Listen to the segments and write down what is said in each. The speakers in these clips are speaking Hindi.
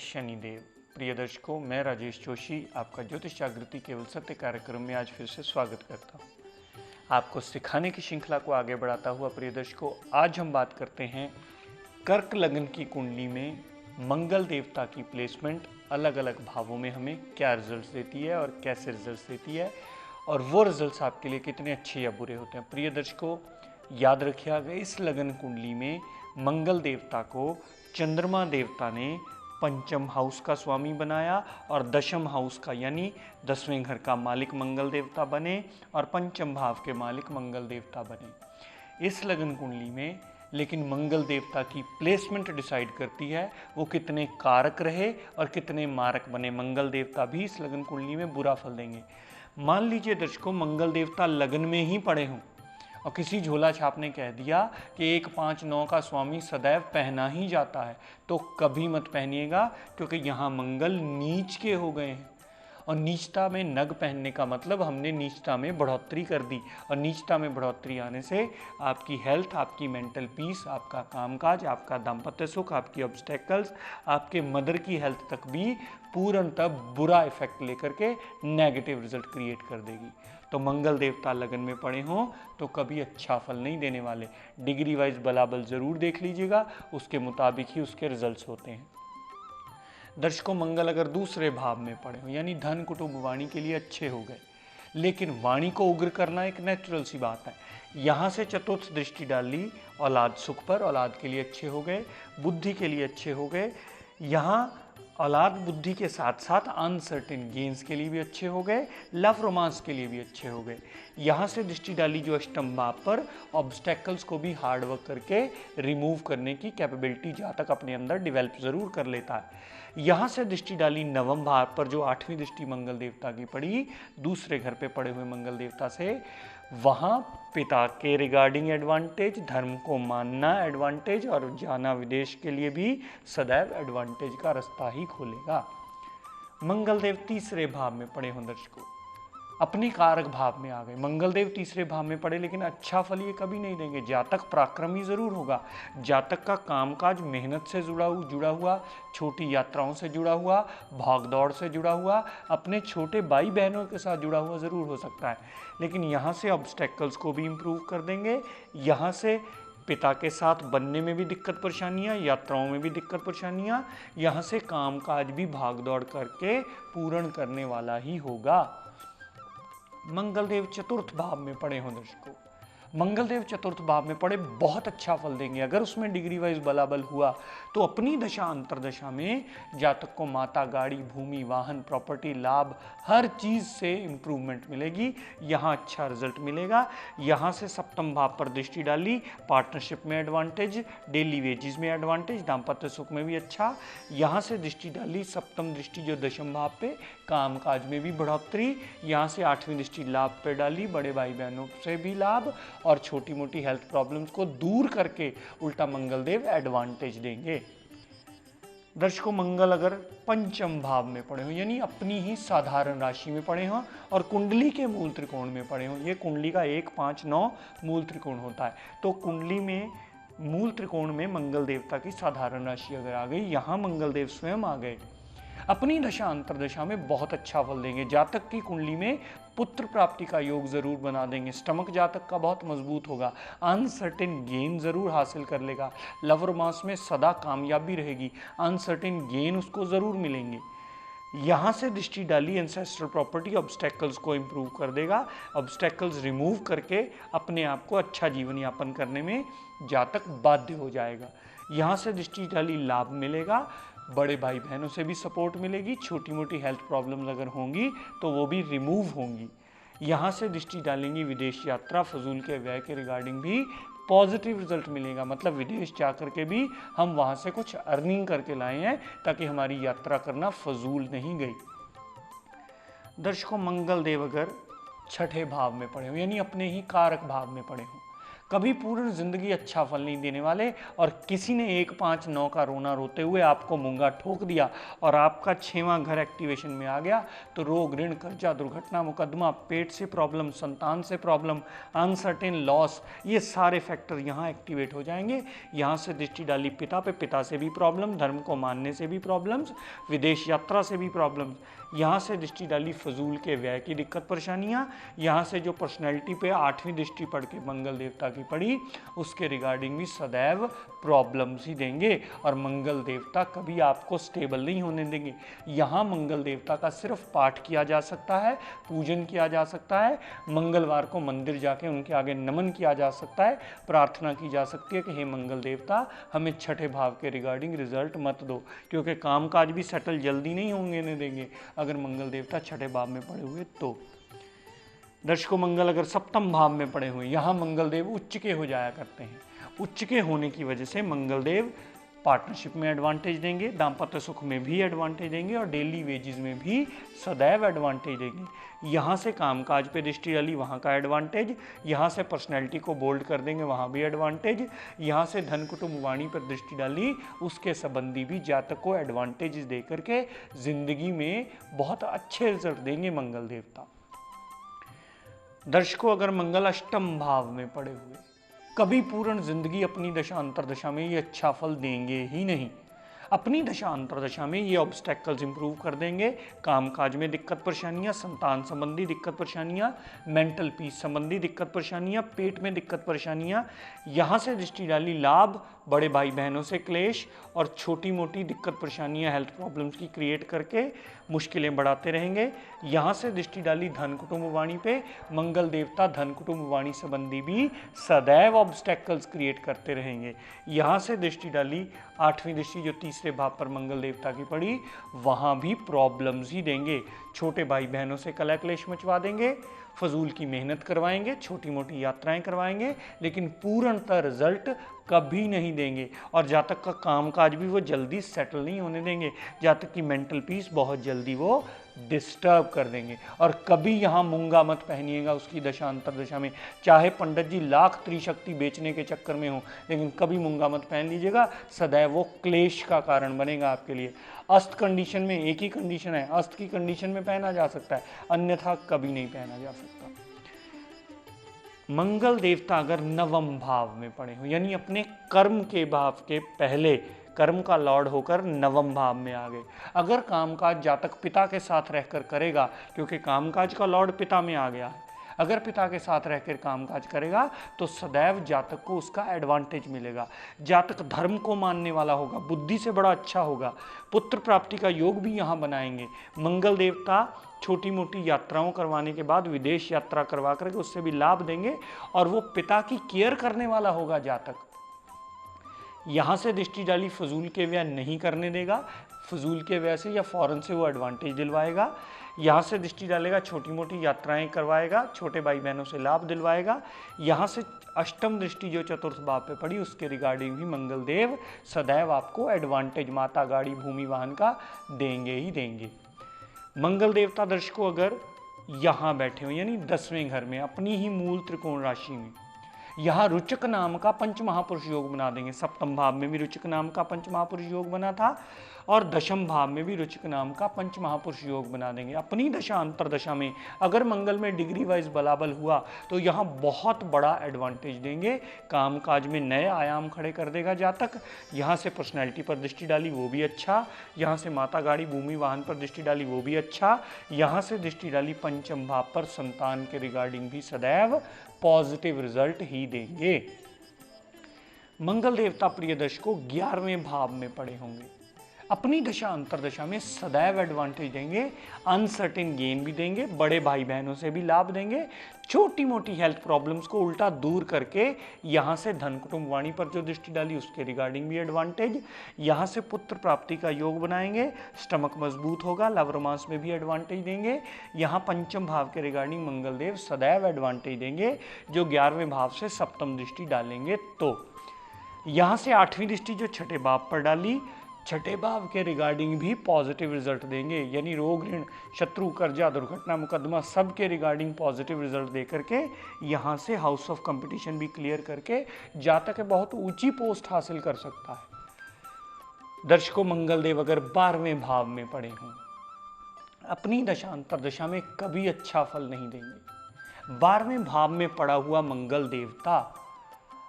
शनिदेव। प्रिय दर्शकों, मैं राजेश जोशी आपका ज्योतिष जागृति केवल सत्य कार्यक्रम में आज फिर से स्वागत करता हूँ। आपको सिखाने की श्रृंखला को आगे बढ़ाता हुआ प्रिय दर्शकों, आज हम बात करते हैं कर्क लग्न की कुंडली में मंगल देवता की प्लेसमेंट अलग अलग भावों में हमें क्या रिजल्ट्स देती है और कैसे रिजल्ट्स देती है, और वो रिजल्ट्स आपके लिए कितने अच्छे या बुरे होते हैं। प्रिय दर्शकों, याद रखिएगा, इस लगन कुंडली में मंगल देवता को चंद्रमा देवता ने पंचम हाउस का स्वामी बनाया और दशम हाउस का यानी 10वें घर का मालिक मंगल देवता बने और पंचम भाव के मालिक मंगल देवता बने इस लगन कुंडली में। लेकिन मंगल देवता की प्लेसमेंट डिसाइड करती है वो कितने कारक रहे और कितने मारक बने। मंगल देवता भी इस लगन कुंडली में बुरा फल देंगे। मान लीजिए दर्शकों, मंगल देवता लगन में ही पड़े हों और किसी झोला छाप ने कह दिया कि 1, 5, 9 का स्वामी सदैव पहना ही जाता है, तो कभी मत पहनिएगा, क्योंकि यहाँ मंगल नीच के हो गए हैं। और नीचता में नग पहनने का मतलब हमने नीचता में बढ़ोतरी कर दी, और नीचता में बढ़ोतरी आने से आपकी हेल्थ, आपकी मेंटल पीस, आपका कामकाज, आपका दाम्पत्य सुख, आपकी ऑब्स्टेकल्स, आपके मदर की हेल्थ तक भी पूर्णतः बुरा इफेक्ट लेकर के नेगेटिव रिजल्ट क्रिएट कर देगी। तो मंगल देवता लगन में पड़े हों तो कभी अच्छा फल नहीं देने वाले। डिग्री वाइज बलाबल जरूर देख लीजिएगा, उसके मुताबिक ही उसके रिजल्ट्स होते हैं। दर्शकों, मंगल अगर दूसरे भाव में पड़े हो यानी धन कुटुंब वाणी के लिए अच्छे हो गए, लेकिन वाणी को उग्र करना एक नेचुरल सी बात है। यहाँ से चतुर्थ दृष्टि डाल ली, औलाद सुख पर, औलाद के लिए अच्छे हो गए, बुद्धि के लिए अच्छे हो गए। यहाँ औलाद बुद्धि के साथ साथ अनसर्टेन गेन्स के लिए भी अच्छे हो गए, लव रोमांस के लिए भी अच्छे हो गए। यहाँ से दृष्टि डाली जो अष्टम भाव पर, ऑब्स्टेकल्स को भी हार्डवर्क करके रिमूव करने की कैपेबिलिटी जातक अपने अंदर डिवेल्प जरूर कर लेता है। यहाँ से दृष्टि डाली नवम भाव पर, जो 8वीं दृष्टि मंगल देवता की पड़ी, दूसरे घर पे पड़े हुए मंगल देवता से, वहाँ पिता के रिगार्डिंग एडवांटेज, धर्म को मानना एडवांटेज, और जाना विदेश के लिए भी सदैव एडवांटेज का रास्ता ही खोलेगा। मंगल देव तीसरे भाव में पड़े हों दर्शकों, अपने कारक भाव में आ गए। मंगल देव तीसरे भाव में पड़े, लेकिन अच्छा फल ये कभी नहीं देंगे। जातक पराक्रमी जरूर होगा, जातक का कामकाज मेहनत से जुड़ा हुआ, छोटी यात्राओं से जुड़ा हुआ, भागदौड़ से जुड़ा हुआ, अपने छोटे भाई बहनों के साथ जुड़ा हुआ जरूर हो सकता है, लेकिन यहाँ से ऑब्स्टेकल्स को भी इम्प्रूव कर देंगे। यहाँ से पिता के साथ बनने में भी दिक्कत परेशानियाँ, यात्राओं में भी दिक्कत परेशानियाँ, यहाँ से कामकाज भी भागदौड़ करके पूर्ण करने वाला ही होगा। मंगल देव चतुर्थ भाव में पड़े हों दर्शकों, मंगल देव चतुर्थ भाव में पड़े बहुत अच्छा फल देंगे। अगर उसमें डिग्री वाइज बलाबल हुआ तो अपनी दशा अंतरदशा में जातक को माता, गाड़ी, भूमि, वाहन, प्रॉपर्टी, लाभ, हर चीज से इंप्रूवमेंट मिलेगी। यहाँ अच्छा रिजल्ट मिलेगा। यहाँ से सप्तम भाव पर दृष्टि डाली, पार्टनरशिप में एडवांटेज, डेली वेजेस में एडवांटेज, दाम्पत्य सुख में भी अच्छा। यहाँ से दृष्टि डाली सप्तम दृष्टि जो दशम भाव पे, कामकाज में भी बढ़ोतरी। यहाँ से 8वीं दृष्टि लाभ पे डाली, बड़े भाई बहनों से भी लाभ, और छोटी मोटी हेल्थ प्रॉब्लम्स को दूर करके उल्टा मंगल देव एडवांटेज देंगे। दर्शकों, मंगल अगर पंचम भाव में पड़े हो यानी अपनी ही साधारण राशि में पड़े हों और कुंडली के मूल त्रिकोण में पड़े हों, ये कुंडली का 1, 5, 9 मूल त्रिकोण होता है, तो कुंडली में मूल त्रिकोण में मंगल देवता की साधारण राशि अगर आ गई, यहाँ मंगल देव स्वयं आ गए, अपनी दशा अंतरदशा में बहुत अच्छा फल देंगे। जातक की कुंडली में पुत्र प्राप्ति का योग जरूर बना देंगे। स्टमक जातक का बहुत मजबूत होगा, अनसर्टेन गेन जरूर हासिल कर लेगा, लव रोमांस में सदा कामयाबी रहेगी, अनसर्टेन गेन उसको जरूर मिलेंगे। यहाँ से दृष्टि डाली एंसेस्ट्रल प्रॉपर्टी, ऑब्स्टेकल्स को इंप्रूव कर देगा, ऑब्स्टेकल्स रिमूव करके अपने आप को अच्छा जीवन यापन करने में जातक बाध्य हो जाएगा। यहाँ से दृष्टि डाली लाभ मिलेगा, बड़े भाई बहनों से भी सपोर्ट मिलेगी, छोटी मोटी हेल्थ प्रॉब्लम्स अगर होंगी तो वो भी रिमूव होंगी। यहाँ से दृष्टि डालेंगी विदेश यात्रा, फजूल के व्यय के रिगार्डिंग भी पॉजिटिव रिजल्ट मिलेगा, मतलब विदेश जा करके भी हम वहाँ से कुछ अर्निंग करके लाए हैं, ताकि हमारी यात्रा करना फजूल नहीं गई। दर्शकों, मंगल देव अगर छठे भाव में पड़े हो यानी अपने ही कारक भाव में पड़े हो, कभी पूर्ण जिंदगी अच्छा फल नहीं देने वाले। और किसी ने 1, 5, 9 का रोना रोते हुए आपको मूंगा ठोक दिया और आपका 6वां घर एक्टिवेशन में आ गया, तो रोग, ऋण, कर्जा, दुर्घटना, मुकदमा, पेट से प्रॉब्लम, संतान से प्रॉब्लम, अनसर्टेन लॉस, ये सारे फैक्टर यहाँ एक्टिवेट हो जाएंगे। यहाँ से दृष्टि डाली पिता पे, पिता से भी प्रॉब्लम, धर्म को मानने से भी प्रॉब्लम्स, विदेश यात्रा से भी प्रॉब्लम्स। यहाँ से दृष्टि डाली फजूल के व्यय की दिक्कत परेशानियाँ। यहाँ से जो पर्सनैलिटी पे 8वीं दृष्टि पढ़ के मंगल देवता की पड़ी, उसके रिगार्डिंग भी सदैव प्रॉब्लम्स ही देंगे। और मंगल देवता कभी आपको स्टेबल नहीं होने देंगे। यहाँ मंगल देवता का सिर्फ पाठ किया जा सकता है, पूजन किया जा सकता है, मंगलवार को मंदिर जाके उनके आगे नमन किया जा सकता है, प्रार्थना की जा सकती है कि हे मंगल देवता, हमें छठे भाव के रिगार्डिंग रिजल्ट मत दो, क्योंकि कामकाज भी सेटल जल्दी नहीं होंगे देंगे अगर मंगल देवता छठे भाव में पड़े हुए। तो दर्शकों, मंगल अगर सप्तम भाव में पड़े हुए, यहाँ मंगल देव उच्च के हो जाया करते हैं। उच्च के होने की वजह से मंगल देव पार्टनरशिप में एडवांटेज देंगे, दाम्पत्य सुख में भी एडवांटेज देंगे और डेली वेजेस में भी सदैव एडवांटेज देंगे। यहाँ से कामकाज पे दृष्टि डाली, वहाँ का एडवांटेज। यहाँ से पर्सनैलिटी को बोल्ड कर देंगे, वहाँ भी एडवांटेज। यहाँ से धन कुटुंब वाणी पर दृष्टि डाली, उसके संबंधी भी जातक को एडवांटेज दे करके जिंदगी में बहुत अच्छे रिजल्ट देंगे मंगल देवता। दर्शकों, अगर मंगल अष्टम भाव में पड़े हुए, कभी पूर्ण जिंदगी अपनी दशा अंतरदशा में ये अच्छा फल देंगे ही नहीं। अपनी दशा अंतरदशा में ये ऑब्स्टेकल्स इंप्रूव कर देंगे। कामकाज में दिक्कत परेशानियां, संतान संबंधी दिक्कत परेशानियां, मेंटल पीस संबंधी दिक्कत परेशानियां, पेट में दिक्कत परेशानियां। यहाँ से दृष्टि डाली लाभ, बड़े भाई बहनों से क्लेश और छोटी मोटी दिक्कत परेशानियां, हेल्थ प्रॉब्लम्स की क्रिएट करके मुश्किलें बढ़ाते रहेंगे। यहाँ से दृष्टि डाली धन कुटुंब वाणी पे, मंगल देवता धन कुटुंब वाणी संबंधी भी सदैव ऑब्स्टेकल्स क्रिएट करते रहेंगे। यहाँ से दृष्टि डाली 8वीं दृष्टि जो तीसरे भाव पर मंगल देवता की पड़ी, वहाँ भी प्रॉब्लम्स ही देंगे। छोटे भाई बहनों से कलह क्लेश मचवा देंगे, फजूल की मेहनत करवाएंगे, छोटी मोटी यात्राएं करवाएंगे, लेकिन पूर्णतः रिजल्ट कभी नहीं देंगे। और जातक का कामकाज भी वो जल्दी सेटल नहीं होने देंगे, जातक की मेंटल पीस बहुत जल्दी वो डिस्टर्ब कर देंगे। और कभी यहाँ मूंगा मत पहनिएगा उसकी दशा अंतरदशा में, चाहे पंडित जी लाख त्रिशक्ति बेचने के चक्कर में हो, लेकिन कभी मूंगा मत पहन लीजिएगा, सदैव वो क्लेश का कारण बनेगा आपके लिए। अस्त कंडीशन में एक ही कंडीशन है, अस्त की कंडीशन में पहना जा सकता है, अन्यथा कभी नहीं पहना जा सकता। मंगल देवता अगर नवम भाव में पड़े हो, यानी अपने कर्म के भाव के पहले कर्म का लॉर्ड होकर नवम भाव में आ गए, अगर कामकाज जातक पिता के साथ रहकर करेगा, क्योंकि कामकाज का लॉर्ड पिता में आ गया है, अगर पिता के साथ रहकर कामकाज करेगा तो सदैव जातक को उसका एडवांटेज मिलेगा। जातक धर्म को मानने वाला होगा, बुद्धि से बड़ा अच्छा होगा, पुत्र प्राप्ति का योग भी यहाँ बनाएंगे। मंगल देवता छोटी मोटी यात्राओं करवाने के बाद विदेश यात्रा करवा करके उससे भी लाभ देंगे और वो पिता की केयर करने वाला होगा जातक। यहाँ से दृष्टि डाली फजूल के व्यय नहीं करने देगा, फजूल के व्यय से या फौरन से वो एडवांटेज दिलवाएगा। यहाँ से दृष्टि डालेगा, छोटी मोटी यात्राएं करवाएगा, छोटे भाई बहनों से लाभ दिलवाएगा। यहाँ से अष्टम दृष्टि जो चतुर्थ भाव पे पड़ी, उसके रिगार्डिंग भी मंगल देव सदैव आपको एडवांटेज माता गाड़ी भूमि वाहन का देंगे ही देंगे। मंगल देवता दर्शकों अगर यहाँ बैठे हो, यानी 10वें घर में अपनी ही मूल त्रिकोण राशि में, यहाँ रुचक नाम का पंच महापुरुष योग बना देंगे। सप्तम भाव में भी रुचक नाम का पंच महापुरुष योग बना था और दशम भाव में भी रुचक नाम का पंच महापुरुष योग बना देंगे। अपनी दशा अंतरदशा में अगर मंगल में डिग्री वाइज बलाबल हुआ तो यहाँ बहुत बड़ा एडवांटेज देंगे, कामकाज में नए आयाम खड़े कर देगा जातक। यहाँ से पर्सनैलिटी पर दृष्टि डाली वो भी अच्छा, यहाँ से माता गाड़ी भूमि वाहन पर दृष्टि डाली वो भी अच्छा, यहाँ से दृष्टि डाली पंचम भाव पर संतान के रिगार्डिंग भी सदैव पॉजिटिव रिजल्ट ही देंगे। मंगल देवता प्रिय दर्शकों 11वें भाव में पड़े होंगे, अपनी दशा अंतरदशा में सदैव एडवांटेज देंगे, अनसर्टेन गेन भी देंगे, बड़े भाई बहनों से भी लाभ देंगे, छोटी मोटी हेल्थ प्रॉब्लम्स को उल्टा दूर करके यहाँ से धन कुटुंब वाणी पर जो दृष्टि डाली उसके रिगार्डिंग भी एडवांटेज। यहाँ से पुत्र प्राप्ति का योग बनाएंगे, स्टमक मजबूत होगा, लव रोमांस में भी एडवांटेज देंगे। यहाँ पंचम भाव के रिगार्डिंग मंगल देव सदैव एडवांटेज देंगे जो 11वें भाव से सप्तम दृष्टि डालेंगे। तो यहाँ से 8वीं दृष्टि जो छठे भाव पर डाली, छठे भाव के रिगार्डिंग भी पॉजिटिव रिजल्ट देंगे, यानी रोग, ऋण, शत्रु, कर्जा, दुर्घटना, मुकदमा सब के रिगार्डिंग पॉजिटिव रिजल्ट दे करके यहाँ से हाउस ऑफ कंपटीशन भी क्लियर करके जातक बहुत ऊंची पोस्ट हासिल कर सकता है। दर्शकों, मंगल देव अगर 12वें भाव में पड़े हों, अपनी दशा अंतर्दशा में कभी अच्छा फल नहीं देंगे। 12वें भाव में पड़ा हुआ मंगल देवता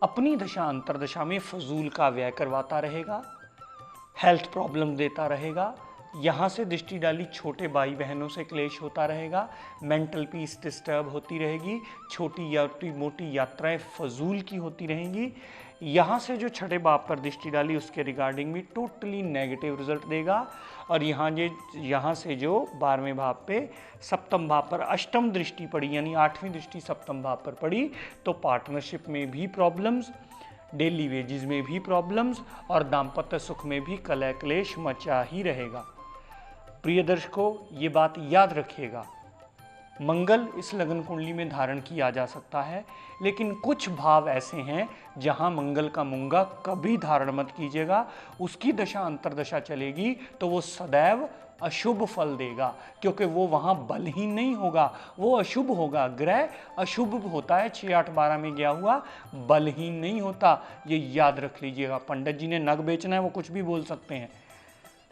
अपनी दशा अंतर्दशा में फजूल का व्यय करवाता रहेगा, हेल्थ प्रॉब्लम देता रहेगा, यहाँ से दृष्टि डाली छोटे भाई बहनों से क्लेश होता रहेगा, मेंटल पीस डिस्टर्ब होती रहेगी, छोटी मोटी यात्राएं फजूल की होती रहेंगी। यहाँ से जो छठे भाव पर दृष्टि डाली उसके रिगार्डिंग भी टोटली नेगेटिव रिजल्ट देगा। और यहाँ से जो 12वें भाव पे सप्तम भाव पर अष्टम दृष्टि पड़ी, यानी 8वीं दृष्टि सप्तम भाव पर पड़ी, तो पार्टनरशिप में भी प्रॉब्लम्स, डेली वेजेस में भी प्रॉब्लम्स और दाम्पत्य सुख में भी कलह क्लेश मचा ही रहेगा। प्रिय दर्शकों, ये बात याद रखिएगा, मंगल इस लगन कुंडली में धारण किया जा सकता है, लेकिन कुछ भाव ऐसे हैं जहां मंगल का मूंगा कभी धारण मत कीजिएगा। उसकी दशा अंतर्दशा चलेगी तो वो सदैव अशुभ फल देगा, क्योंकि वो वहां बलहीन नहीं होगा, वो अशुभ होगा। ग्रह अशुभ होता है, 6, 8, 12 में गया हुआ बलहीन नहीं होता, ये याद रख लीजिएगा। पंडित जी ने नग बेचना है, वो कुछ भी बोल सकते हैं।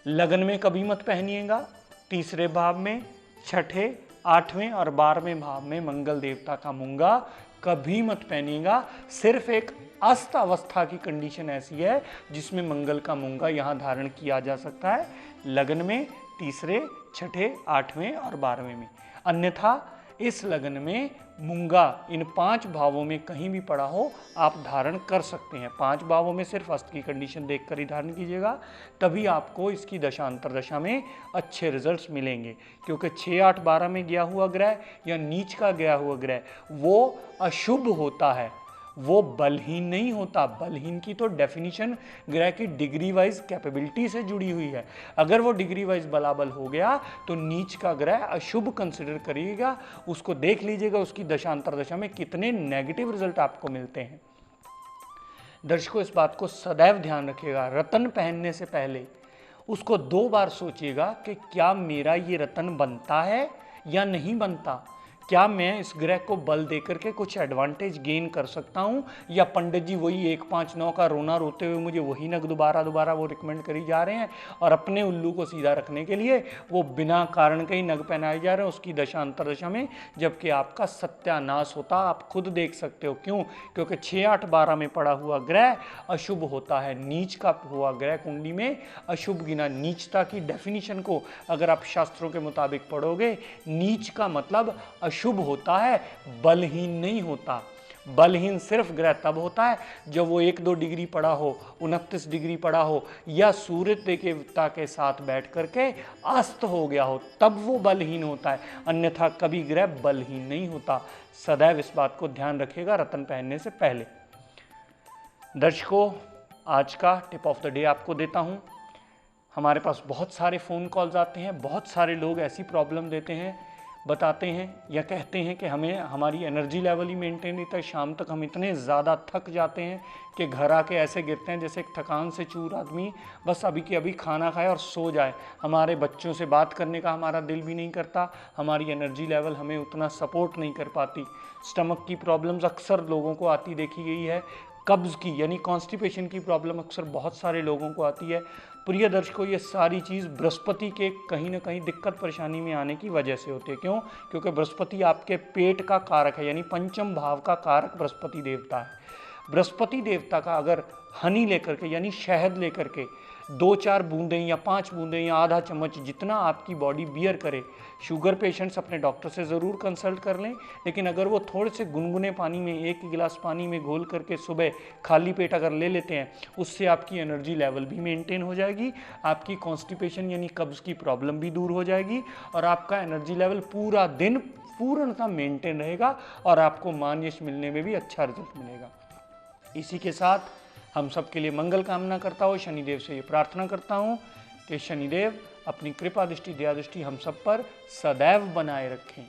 लगन में कभी मत पहनिएगा। तीसरे भाव में, छठे, 8वें और 12वें भाव में मंगल देवता का मूंगा कभी मत पहनिएगा। सिर्फ एक अस्त अवस्था की कंडीशन ऐसी है जिसमें मंगल का मूंगा यहाँ धारण किया जा सकता है, लगन में, तीसरे, छठे, 8वें और 12वें में। अन्यथा इस लगन में मूंगा इन 5 भावों में कहीं भी पड़ा हो आप धारण कर सकते हैं। 5 भावों में सिर्फ अस्त की कंडीशन देखकर ही धारण कीजिएगा, तभी आपको इसकी दशा अंतर्दशा में अच्छे रिजल्ट्स मिलेंगे। क्योंकि 6, 8, 12 में गया हुआ ग्रह या नीच का गया हुआ ग्रह वो अशुभ होता है, वो बलहीन नहीं होता। बलहीन की तो डेफिनेशन ग्रह की डिग्री वाइज कैपेबिलिटी से जुड़ी हुई है। अगर वो डिग्री वाइज बलाबल हो गया तो नीच का ग्रह अशुभ कंसिडर करिएगा, उसको देख लीजिएगा उसकी दशा अंतर्दशा में कितने नेगेटिव रिजल्ट आपको मिलते हैं। दर्शकों, इस बात को सदैव ध्यान रखिएगा, रतन पहनने से पहले उसको 2 बार सोचिएगा कि क्या मेरा ये रतन बनता है या नहीं बनता। क्या मैं इस ग्रह को बल देकर के कुछ एडवांटेज गेन कर सकता हूँ, या पंडित जी वही 1, 5, 9 का रोना रोते हुए मुझे वही नग दोबारा वो रिकमेंड करी जा रहे हैं और अपने उल्लू को सीधा रखने के लिए वो बिना कारण के ही नग पहनाए जा रहे हैं उसकी दशा अंतर्दशा में, जबकि आपका सत्यानाश होता। आप खुद देख सकते हो क्यों, क्योंकि 6, 8, 12 में पड़ा हुआ ग्रह अशुभ होता है। नीच का हुआ ग्रह कुंडली में अशुभ गिना। नीचता की डेफिनेशन को अगर आप शास्त्रों के मुताबिक पढ़ोगे, नीच का मतलब शुभ होता है, बलहीन नहीं होता। बलहीन सिर्फ ग्रह तब होता है जब वो 1-2 डिग्री पड़ा हो, 29 डिग्री पड़ा हो, या सूर्य देवता के साथ बैठ करके अस्त हो गया हो, तब वो बलहीन होता है। अन्यथा कभी ग्रह बलहीन नहीं होता। सदैव इस बात को ध्यान रखिएगा रतन पहनने से पहले। दर्शकों, आज का टिप ऑफ द डे आपको देता हूं। हमारे पास बहुत सारे फ़ोन कॉल्स आते हैं, बहुत सारे लोग ऐसी प्रॉब्लम देते हैं, बताते हैं या कहते हैं कि हमें हमारी एनर्जी लेवल ही मेंटेन नहीं था, शाम तक हम इतने ज़्यादा थक जाते हैं कि घर आके ऐसे गिरते हैं जैसे एक थकान से चूर आदमी बस अभी के अभी खाना खाए और सो जाए। हमारे बच्चों से बात करने का हमारा दिल भी नहीं करता, हमारी एनर्जी लेवल हमें उतना सपोर्ट नहीं कर पाती। स्टमक की प्रॉब्लम्स अक्सर लोगों को आती देखी गई है। कब्ज़ की यानी कॉन्स्टिपेशन की प्रॉब्लम अक्सर बहुत सारे लोगों को आती है। प्रिय दर्शकों, ये सारी चीज़ बृहस्पति के कहीं ना कहीं दिक्कत परेशानी में आने की वजह से होती है। क्यों? क्योंकि बृहस्पति आपके पेट का कारक है, यानी पंचम भाव का कारक बृहस्पति देवता है। बृहस्पति देवता का अगर हनी लेकर के यानी शहद लेकर के 2-4 बूंदें या 5 बूंदें या आधा चम्मच जितना आपकी बॉडी बियर करे, शुगर पेशेंट्स अपने डॉक्टर से ज़रूर कंसल्ट कर लें। लेकिन अगर वो थोड़े से गुनगुने पानी में 1 गिलास पानी में घोल करके सुबह खाली पेट अगर ले लेते हैं, उससे आपकी एनर्जी लेवल भी मेंटेन हो जाएगी, आपकी कॉन्स्टिपेशन यानी कब्ज़ की प्रॉब्लम भी दूर हो जाएगी और आपका एनर्जी लेवल पूरा दिन पूर्णतः मेंटेन रहेगा और आपको मान यश मिलने में भी अच्छा रिजल्ट मिलेगा। इसी के साथ हम सब के लिए मंगल कामना करता हूँ। शनिदेव से ये प्रार्थना करता हूँ कि शनिदेव अपनी कृपा दृष्टि दया दृष्टि हम सब पर सदैव बनाए रखें।